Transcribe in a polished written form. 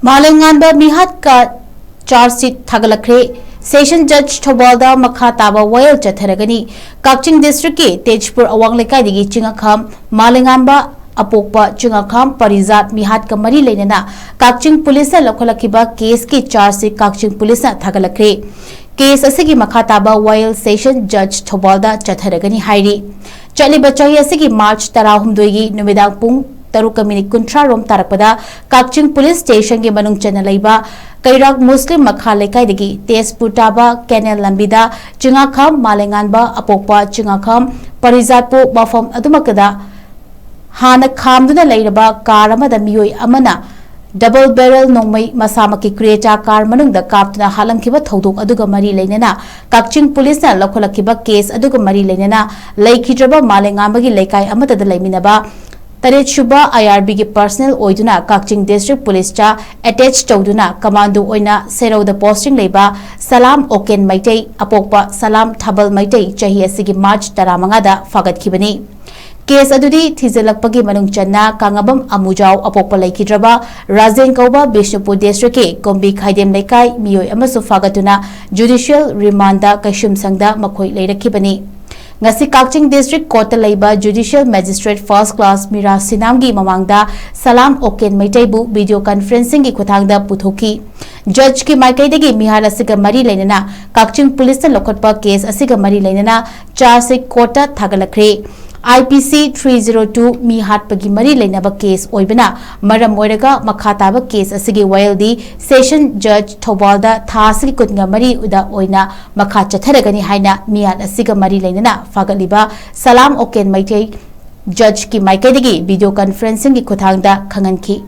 Malemnganba Meehatka Chargesheet Thangatlakkhre Session Judge Thoubal Da Makha Taba Wayel CHATHARAGANI Kakching District ke Tejpur Awang Lekai dagi Chingakham Malemnganba Apokpa Chingakham Parizat Meehatka Mari Lenana Kakching Police Lokolakiba case ki chargesheet Kakching Police Thangatlakkhre case asigi Makha Taba Wayel Session Judge Thoubal Da CHATHARAGANI hairi Chaliba chahi asigi March 12 gi numidang pung Taruka minit kuntra rom tarakpada Kakching Police Station ke manung chana laiba Kairak Muslim Makha Lekai dagi Tezpur Taba Canal Lambida Chingakham Malemnganba Apokpa Chingakham Parizatpo Bafam Adumakada Hana Khamduna Lairaba Car Amada Miyoi Amana Double Barrel Nongmai Masamaki Creator Car Manungda Kaptuna Halamkiba Thoudok Aduga Mari Lenana Kakching Police na Lokolakiba case Aduga Mari Lenana Laikhidraba Malemnganba gi Lekai Amada Laiminaba Taret Shuba IRB ki personal oiduna Kakching District Police cha attached tawduna commando oina Sero the posting leba Salam Oken Maitei Apokpa Salam Thoubal Maitei chahi asigi March 15 da fagatkibani case adudi thijalakpagi manung channa Kangabam Amujau Apokpa laikhidraba Rajen Kauba Bishnupur District ke Kombi Khaidem Lekai miyoi amasu fagatuna judicial remand da Kaishum Sangda makhoi leirakibani Ngasi Kakching District Court Laiba Judicial Magistrate First Class Mira Sinamgi Mamangda Salam Oken Maitaibu video conferencing ki Kuthangda Puthoki Judge ki Maikaidagi Mihar asiga Mari Lenana Kakching Police Lokotpa case asiga Mari Lenana Chargesheet Court Thangatlakkhre IPC 302 Meehatpagi Mari Lenaba case oibana maram oiraga Makha Taba case asigi Wayeldi Session Judge Thoubal Da Thasigi Kutnga Mari uda oina Makha CHATHARAGANI haina Meehat asiga Mari Lenana fagaliba Salam Oken Maitei Judge ki Maikaidagi video conferencing ki Kuthangda khanganki